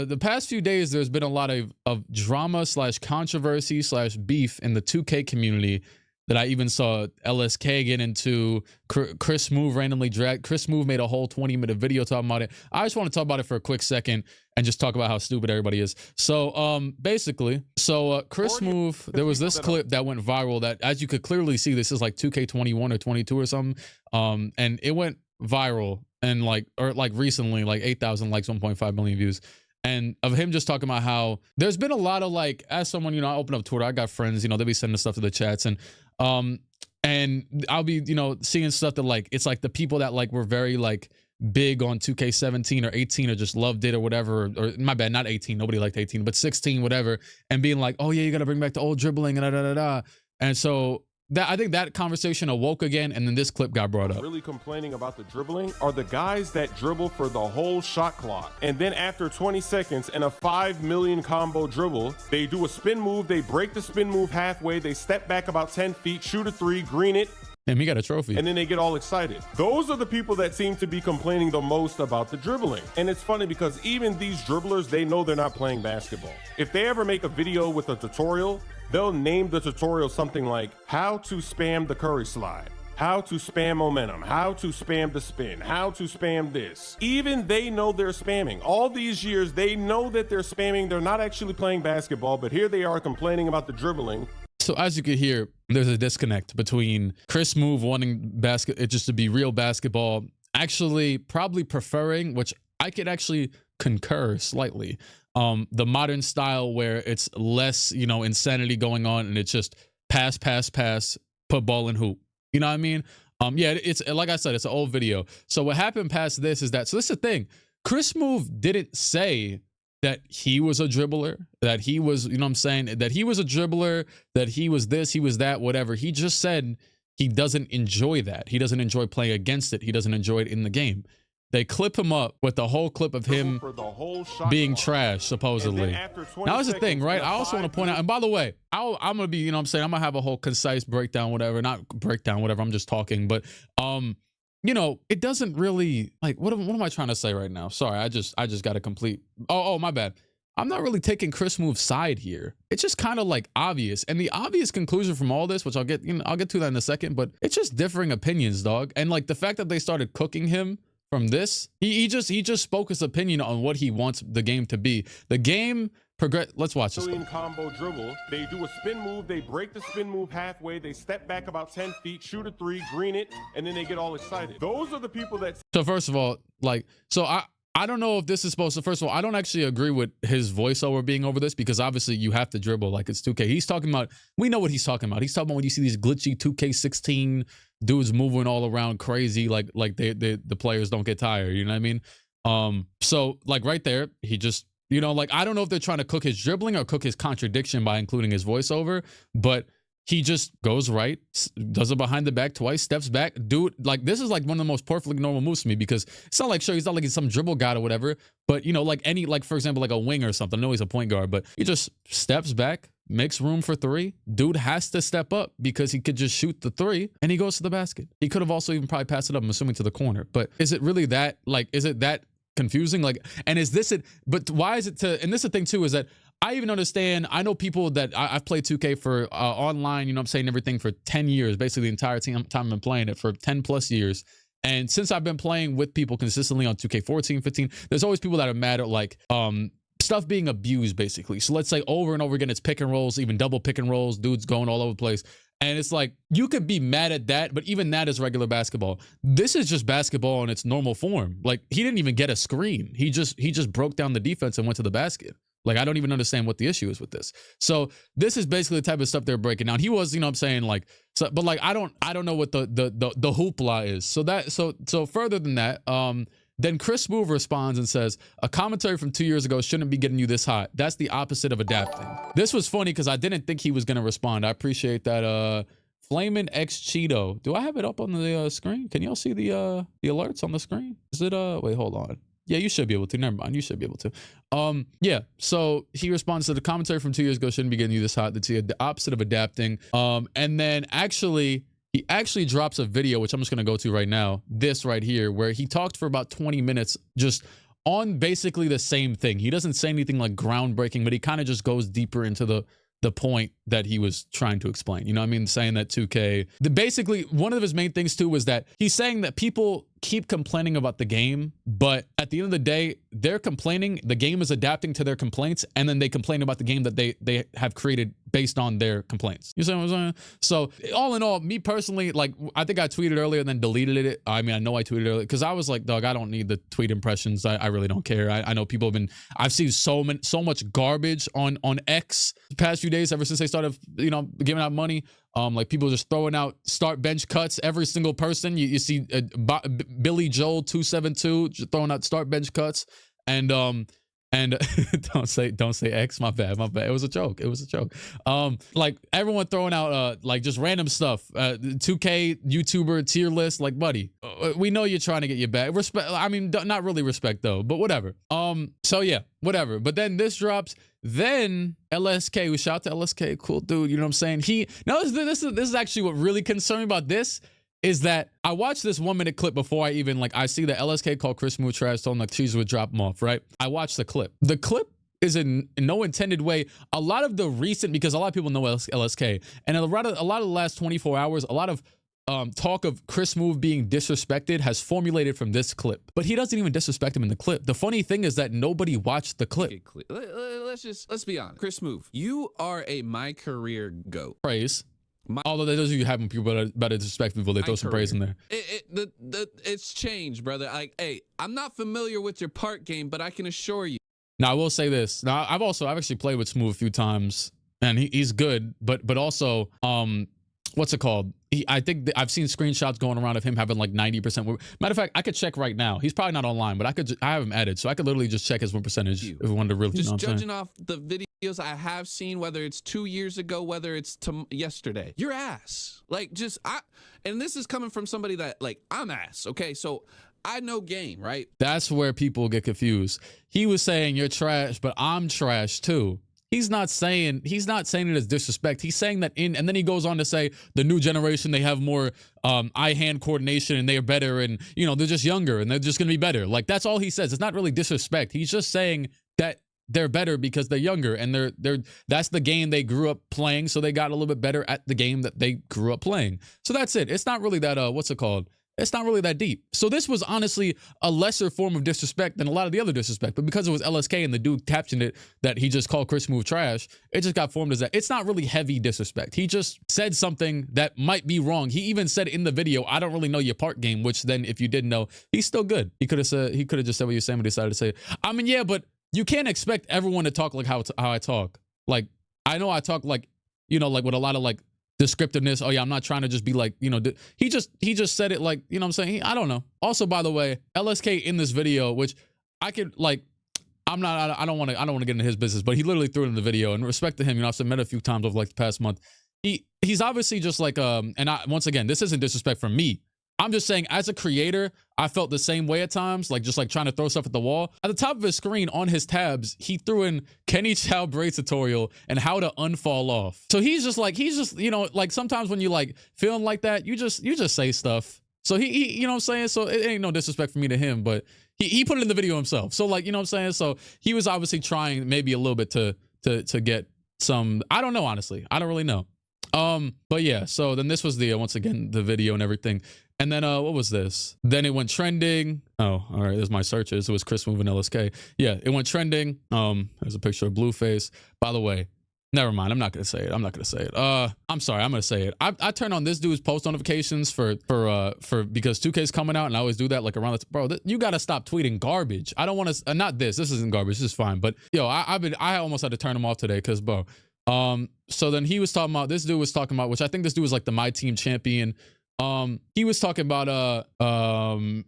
the past few days, there's been a lot of drama slash controversy slash beef in the 2K community that I even saw LSK get into. Chris Smoove randomly dragged. Chris Smoove made a whole 20-minute video talking about it. I just want to talk about it for a quick second and just talk about how stupid everybody is. So basically, Chris Smoove, there was this clip that went viral that, as you could clearly see, this is like 2K21 or 22 or something. And it went viral and like recently, like 8,000 likes, 1.5 million views. And of him just talking about how there's been a lot of, like, as someone, I open up Twitter, I got friends, they'll be sending stuff to the chats, and I'll be, seeing stuff that, like, it's like the people that, like, were very, like, big on 2K17 or 18 or just loved it or whatever, or my bad, not 18, nobody liked 18, but 16, whatever, and being like, oh yeah, you got to bring back the old dribbling and da. And so I think that conversation awoke again, and then this clip got brought up. Really complaining about the dribbling are the guys that dribble for the whole shot clock, and then after 20 seconds and a 5 million combo dribble, they do a spin move, they break the spin move halfway, they step back about 10 feet, shoot a 3, green it, and he got a trophy. And then they get all excited. Those are the people that seem to be complaining the most about the dribbling. And it's funny because even these dribblers, they know they're not playing basketball. If they ever make a video with a tutorial, they'll name the tutorial something like how to spam the curry slide, how to spam momentum, how to spam the spin, how to spam this. Even they know they're spamming. All these years, they know that they're spamming. They're not actually playing basketball, but here they are complaining about the dribbling. So as you could hear, there's a disconnect between Chris Smoove wanting it just to be real basketball, actually probably preferring, which I could actually concur slightly, the modern style where it's less, insanity going on and it's just pass, put ball in hoop. You know what I mean? Yeah, it's like I said, it's an old video. So what happened past this is that, so this is the thing, Chris Smoove didn't say that he was a dribbler, that he was, that he was a dribbler, that he was this, he was that, whatever. He just said he doesn't enjoy that. He doesn't enjoy playing against it. He doesn't enjoy it in the game. They clip him up with the whole clip of him being trash, supposedly. Now, here's the thing, right? I also want to point out, and by the way, I'm going to be, I'm going to have a whole concise breakdown, whatever, not breakdown, whatever. I'm just talking, but, it doesn't really, like, what am I trying to say right now? Sorry, I just got a complete, oh, my bad. I'm not really taking Chris Smoove's side here. It's just kind of like obvious. And the obvious conclusion from all this, which I'll get to that in a second, but it's just differing opinions, dog. And like the fact that they started cooking him from this, he just spoke his opinion on what he wants the game to be. The game progress. Let's watch this. Combo dribble. They do a spin move. They break the spin move halfway. They step back about 10 feet, shoot a 3, green it, and then they get all excited. Those are the people that. So first of all, like, so I don't know if this is supposed to, first of all, I don't actually agree with his voiceover being over this, because obviously you have to dribble like it's 2K. He's talking about, we know what he's talking about. He's talking about when you see these glitchy 2K16 dudes moving all around crazy, like the players don't get tired, you know what I mean? So like right there, he just, like, I don't know if they're trying to cook his dribbling or cook his contradiction by including his voiceover, but he just goes right, does it behind the back twice, steps back. Dude, like, this is like one of the most perfectly normal moves to me, because it's not like, sure, he's not like he's some dribble god or whatever, but, like for example, like a wing or something. I know he's a point guard, but he just steps back, makes room for 3. Dude has to step up because he could just shoot the 3 and he goes to the basket. He could have also even probably passed it up, I'm assuming, to the corner. But is it really that, like, is it that confusing? Like, and is this it? But why is it and this is the thing too, is that I even understand, I know people that I've played 2K for online, everything for 10 years, basically the entire time I've been playing it for 10 plus years. And since I've been playing with people consistently on 2K14, 15, there's always people that are mad at like stuff being abused, basically. So let's say over and over again, it's pick and rolls, even double pick and rolls, dudes going all over the place. And it's like, you could be mad at that, but even that is regular basketball. This is just basketball in its normal form. Like, he didn't even get a screen. He just broke down the defense and went to the basket. Like, I don't even understand what the issue is with this. So this is basically the type of stuff they're breaking down. He was, like, so, but like, I don't know what the hoopla is. So further than that, then Chris Smoove responds and says, a commentary from 2 years ago shouldn't be getting you this hot. That's the opposite of adapting. This was funny because I didn't think he was going to respond. I appreciate that. Flamin' X Cheeto. Do I have it up on the screen? Can y'all see the alerts on the screen? Is it, wait, hold on. Yeah, you should be able to. Never mind. You should be able to. Yeah. So he responds to the commentary from 2 years ago shouldn't be getting you this hot. That's the opposite of adapting. And then he actually drops a video, which I'm just going to go to right now. This right here, where he talked for about 20 minutes just on basically the same thing. He doesn't say anything like groundbreaking, but he kind of just goes deeper into the point that he was trying to explain. You know what I mean? Saying that 2K, basically one of his main things too was that he's saying that people keep complaining about the game, but at the end of the day, they're complaining, the game is adapting to their complaints, and then they complain about the game that they have created based on their complaints. You see what I'm saying? So all in all, me personally, like, I think I tweeted earlier and then deleted it. I mean, I know I tweeted earlier because I was like, dog, I don't need the tweet impressions. I really don't care. I know people have been, I've seen so much garbage on X the past few days ever since they started, you know, giving out money. Like people just throwing out start bench cuts. Every single person you see, Billy Joel 272 just throwing out start bench cuts, and don't say X. My bad. It was a joke. Like everyone throwing out like just random stuff. 2K YouTuber tier list. Like, buddy, we know you're trying to get your bag. Respect. I mean, not really respect though, but whatever. So yeah, whatever. But then this drops. Then LSK, we shout out to LSK, cool dude. You know what I'm saying? This is actually what really concerned me about this is that I watched this 1 minute clip before I even, like, I see that LSK called Chris Smoove trash, told him like cheese would drop him off, right? I watched the clip. The clip is in no intended way. A lot of the recent, because a lot of people know LSK, and a lot of the last 24 hours, a lot of talk of Chris Smoove being disrespected has formulated from this clip, but he doesn't even disrespect him in the clip. The funny thing is that nobody watched the clip. Let's be honest. Chris Smoove, you are a my career GOAT. Praise. Although that doesn't happen, people about to disrespect people, they throw some praise in there. It's changed, brother. Like, hey, I'm not familiar with your part game, but I can assure you. Now I will say this. Now I've actually played with Smoove a few times, and he's good, but also what's it called? I think I've seen screenshots going around of him having like 90%. Matter of fact, I could check right now. He's probably not online, but I have him added, so I could literally just check his win percentage if we wanted to really. Just judging off the videos I have seen, whether it's 2 years ago, whether it's yesterday, your ass. Like, and this is coming from somebody that, like, I'm ass. Okay, so I know game, right? That's where people get confused. He was saying you're trash, but I'm trash too. He's not saying it as disrespect. He's saying that and then he goes on to say the new generation, they have more eye-hand coordination and they're better, and you know, they're just younger and they're just gonna be better. Like, that's all he says. It's not really disrespect. He's just saying that they're better because they're younger and that's the game they grew up playing, so they got a little bit better at the game that they grew up playing. So that's it. It's not really that what's it called? It's not really that deep. So this was honestly a lesser form of disrespect than a lot of the other disrespect. But because it was LSK and the dude captioned it that he just called Chris Smoove trash, it just got formed as that. It's not really heavy disrespect. He just said something that might be wrong. He even said in the video, I don't really know your part game, which then if you didn't know, he's still good. He could have just said what you're saying, but decided to say it. I mean, yeah, but you can't expect everyone to talk like how I talk. Like, I know I talk like, you know, like with a lot of like descriptiveness. Oh yeah, I'm not trying to just be like, you know, he just said it like, you know what I'm saying? I don't know. Also, by the way, LSK in this video, which I could like, I don't want to get into his business, but he literally threw it in the video, and respect to him. You know, I've met a few times over like the past month. He's obviously just like, once again, this isn't disrespect from me. I'm just saying, as a creator, I felt the same way at times, like just like trying to throw stuff at the wall. At the top of his screen on his tabs, he threw in Kenny Chow braid tutorial and how to unfall off. So he's just, you know, like sometimes when you like feeling like that, you just say stuff. So he you know what I'm saying? So it ain't no disrespect for me to him, but he put it in the video himself. So like, you know what I'm saying? So he was obviously trying maybe a little bit to get some, I don't know, honestly. I don't really know. But yeah, so then this was the once again the video and everything. And then what was this? Then it went trending. Oh, all right, there's my searches. It was Chris Smoove and LSK. Yeah, it went trending. There's a picture of Blueface. By the way, never mind. I'm not gonna say it. I'm sorry. I'm gonna say it. I turn on this dude's post notifications for because 2K's coming out, and I always do that like around the bro. You gotta stop tweeting garbage. I don't want to. Not this. This isn't garbage. This is fine. But yo, I almost had to turn him off today because bro. So then he was talking about, this dude was talking about, which I think this dude was like the My Team champion. He was talking about,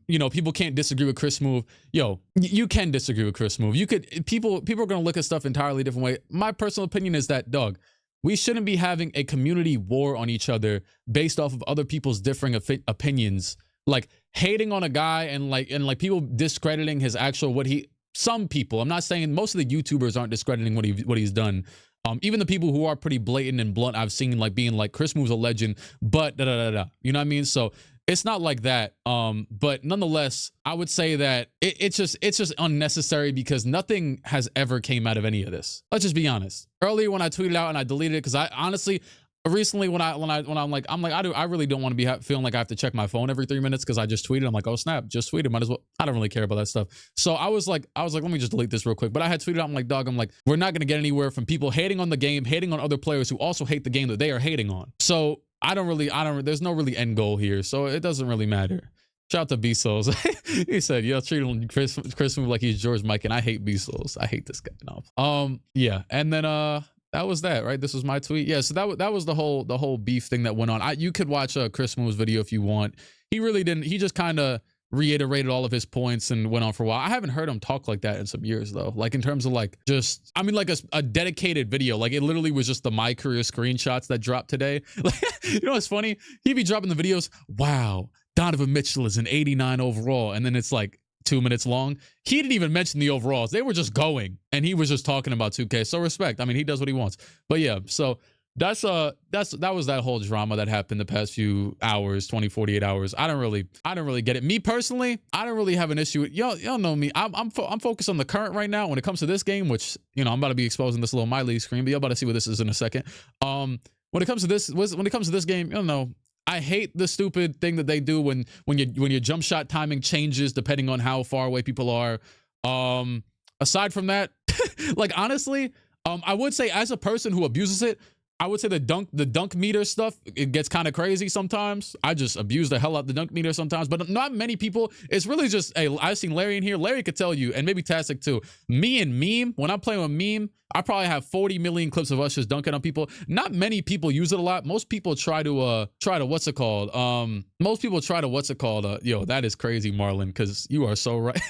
you know, people can't disagree with Chris Smoove. Yo, you can disagree with Chris Smoove. You could, people are going to look at stuff entirely different way. My personal opinion is that, dog, we shouldn't be having a community war on each other based off of other people's differing opinions. Like hating on a guy and like people discrediting his actual, some people, I'm not saying most of the YouTubers aren't discrediting what he's done. Even the people who are pretty blatant and blunt, I've seen like being like Chris Smoove's a legend, but you know what I mean? So It's not like that. But nonetheless, I would say that it's just unnecessary because nothing has ever came out of any of this. Let's just be honest. Earlier when I tweeted out and I deleted it, because I honestly recently when I really don't want to be feeling like I have to check my phone every 3 minutes because I just tweeted. I'm like, oh snap, just tweeted. Might as well. I don't really care about that stuff. So I was like, let me just delete this real quick. But I had tweeted out, I'm like, dog, we're not gonna get anywhere from people hating on the game, hating on other players who also hate the game that they are hating on. So there's no really end goal here. So it doesn't really matter. Shout out to B-Souls. He said, yo, treat him Chris Smoove like he's George Mike, and I hate B-Souls. I hate this guy. No. Yeah. And then that was that, right? This was my tweet. Yeah, so that was the whole beef thing that went on. You could watch Chris Smoove's video if you want. He really didn't. He just kind of reiterated all of his points and went on for a while. I haven't heard him talk like that in some years though. Like in terms of like just, I mean, like a dedicated video. Like it literally was just the My Career screenshots that dropped today. Like, you know what's funny? He'd be dropping the videos. Wow, Donovan Mitchell is an 89 overall, and then it's like 2 minutes long. He didn't even mention the overalls. They were just going, and he was just talking about 2K. So respect. I mean, he does what he wants. But yeah, so that was that whole drama that happened the past few hours, 48 hours. I don't really get it. Me personally, I don't really have an issue with y'all know me. I'm focused on the current right now when it comes to this game, which, you know, I'm about to be exposing this little My League screen, but y'all about to see what this is in a second. When it comes to this game, you know, I hate the stupid thing that they do when your jump shot timing changes depending on how far away people are. Aside from that, like honestly, I would say as a person who abuses it, I would say the dunk meter stuff, it gets kind of crazy sometimes. I just abuse the hell out the dunk meter sometimes, but not many people. It's really just, hey, I've seen Larry in here. Larry could tell you, and maybe Tastic too. Me and Meme, when I'm playing with Meme, I probably have 40 million clips of us just dunking on people. Not many people use it a lot. Most people try to what's it called? Yo, that is crazy, Marlon, because you are so right.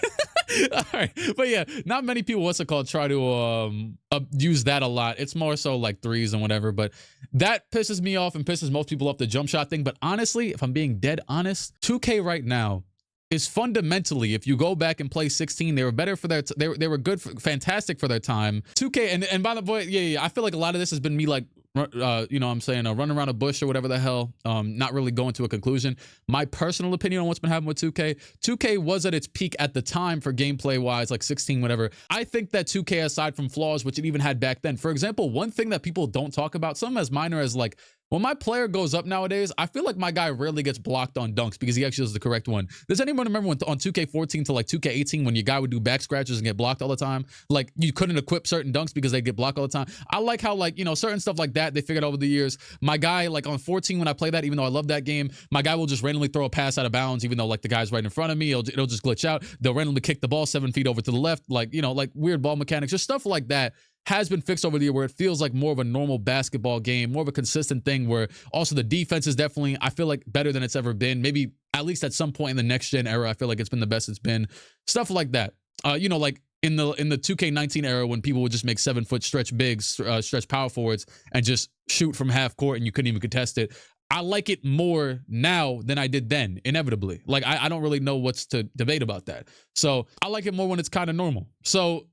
All right, but yeah, not many people try to use that a lot. It's more so like threes and whatever, but that pisses me off and pisses most people off, the jump shot thing. But honestly, if I'm being dead honest, 2K right now is fundamentally, if you go back and play 16, they were better for they were good, fantastic for their time. 2K, and by the way, yeah, I feel like a lot of this has been me like, you know what I'm saying, running around a bush or whatever the hell, not really going to a conclusion. My personal opinion on what's been happening with 2K was at its peak at the time for gameplay wise, like 16, whatever. I think that 2K, aside from flaws, which it even had back then, for example, one thing that people don't talk about, something as minor as like, when my player goes up nowadays, I feel like my guy rarely gets blocked on dunks because he actually does the correct one. Does anyone remember when on 2K14 to like 2K18 when your guy would do back scratches and get blocked all the time? Like you couldn't equip certain dunks because they get blocked all the time. I like how, like, you know, certain stuff like that they figured over the years. My guy, like on 14 when I play that, even though I love that game, my guy will just randomly throw a pass out of bounds even though like the guy's right in front of me. It'll just glitch out. They'll randomly kick the ball 7 feet over to the left, like, you know, like weird ball mechanics, just stuff like that has been fixed over the year where it feels like more of a normal basketball game, more of a consistent thing where also the defense is definitely, I feel like, better than it's ever been. Maybe at least at some point in the next gen era, I feel like it's been the best it's been. Stuff like that. You know, like in the 2K19 era when people would just make 7-foot stretch bigs, stretch power forwards and just shoot from half court and you couldn't even contest it. I like it more now than I did then, inevitably. Like, I don't really know what's to debate about that. So I like it more when it's kind of normal. So,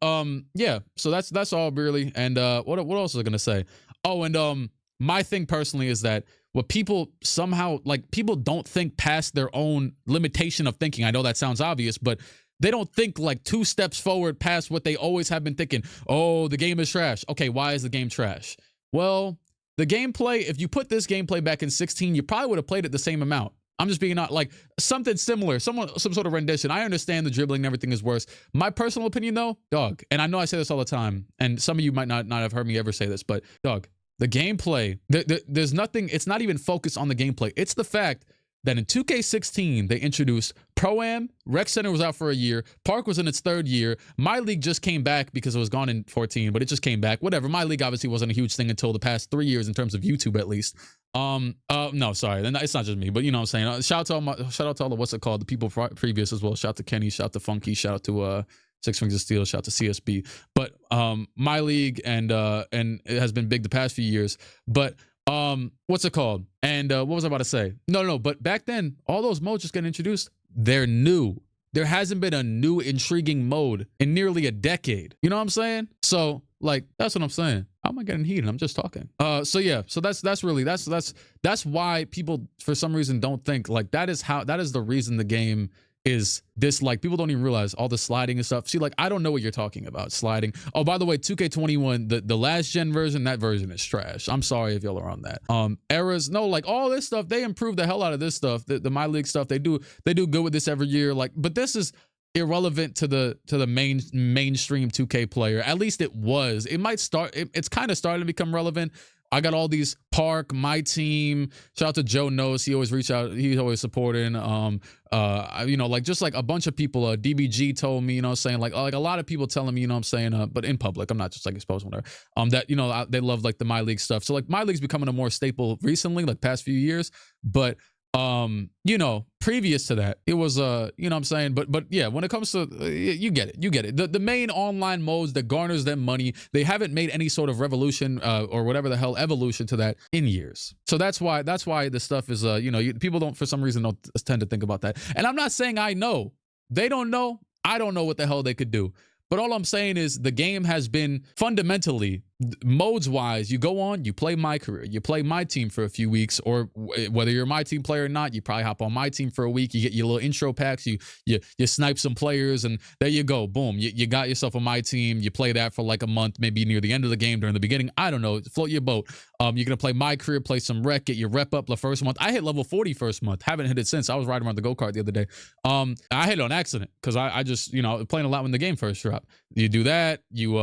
yeah, so that's all really. And what else was I going to say? Oh, and my thing personally is that what people somehow, like, people don't think past their own limitation of thinking. I know that sounds obvious, but they don't think like 2 steps forward past what they always have been thinking. Oh, the game is trash. Okay, why is the game trash? Well, the gameplay, if you put this gameplay back in 16, you probably would have played it the same amount. I'm just being not like something similar, some sort of rendition. I understand the dribbling and everything is worse. My personal opinion though, dog, and I know I say this all the time, and some of you might not have heard me ever say this, but dog, the gameplay, there's nothing, it's not even focused on the gameplay. It's the fact that in 2K16, they introduced Pro-Am, Rec Center was out for a year, Park was in its 3rd year, My League just came back because it was gone in 14, but it just came back. Whatever, My League obviously wasn't a huge thing until the past 3 years in terms of YouTube at least. No, sorry, it's not just me, but you know what I'm saying. Shout out to all the, what's it called, the people previous as well. Shout out to Kenny, shout out to Funky, shout out to Six Rings of Steel, shout out to CSB. But My League and it has been big the past few years, but what's it called? And what was I about to say? No, but back then, all those modes just get introduced. They're new. There hasn't been a new intriguing mode in nearly a decade. You know what I'm saying? So, like, that's what I'm saying. How am I getting heated? I'm just talking. So yeah, so that's really that's why people for some reason don't think like that is the reason the game is this, like, people don't even realize all the sliding and stuff. See, like, I don't know what you're talking about, sliding. Oh, by the way, 2K21, the last gen version, that version is trash. I'm sorry if y'all are on that. Eras, no, like all this stuff, they improve the hell out of this stuff. The My League stuff, they do good with this every year. Like, but this is irrelevant to the mainstream 2K player. At least it was. It might start. It's kind of starting to become relevant. I got all these Park, my team. Shout out to Joe Knows. He always reach out. He's always supporting. You know, like just like a bunch of people. DBG told me, you know, saying like a lot of people telling me, you know, what I'm saying, but in public, I'm not just like exposed whatever. That, you know, they love like the My League stuff. So like My League's becoming a more staple recently, like past few years. But you know, previous to that, it was you know what I'm saying, but yeah, when it comes to you get it. The main online modes that garners them money, they haven't made any sort of revolution or whatever the hell evolution to that in years. So that's why the stuff is you know, people don't for some reason don't tend to think about that. And I'm not saying I know. They don't know. I don't know what the hell they could do. But all I'm saying is the game has been fundamentally, modes wise, you go on, you play My Career, you play My Team for a few weeks, or whether you're a My Team player or not, you probably hop on My Team for a week, you get your little intro packs, you snipe some players, and there you go, boom, you got yourself a My Team, you play that for like a month, maybe near the end of the game, during the beginning, I don't know, float your boat. You're gonna play My Career, play some rec, get your rep up the first month. I hit level 40 first month, haven't hit it since. I was riding around the go-kart the other day. I hit it on accident, because I just, you know, playing a lot when the game first dropped. You do that, you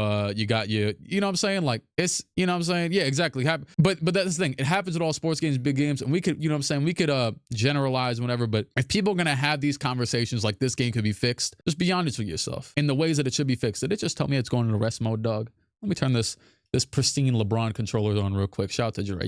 got your, you know what I'm saying, like, it's, you know what I'm saying, yeah, exactly. But that's the thing, it happens with all sports games, big games, and we could, you know what I'm saying, we could generalize whatever, but if people are gonna have these conversations like this game could be fixed, just be honest with yourself in the ways that it should be fixed. Did it just tell me it's going into rest mode, dog? Let me turn this pristine LeBron controller on real quick. Shout out to Jure.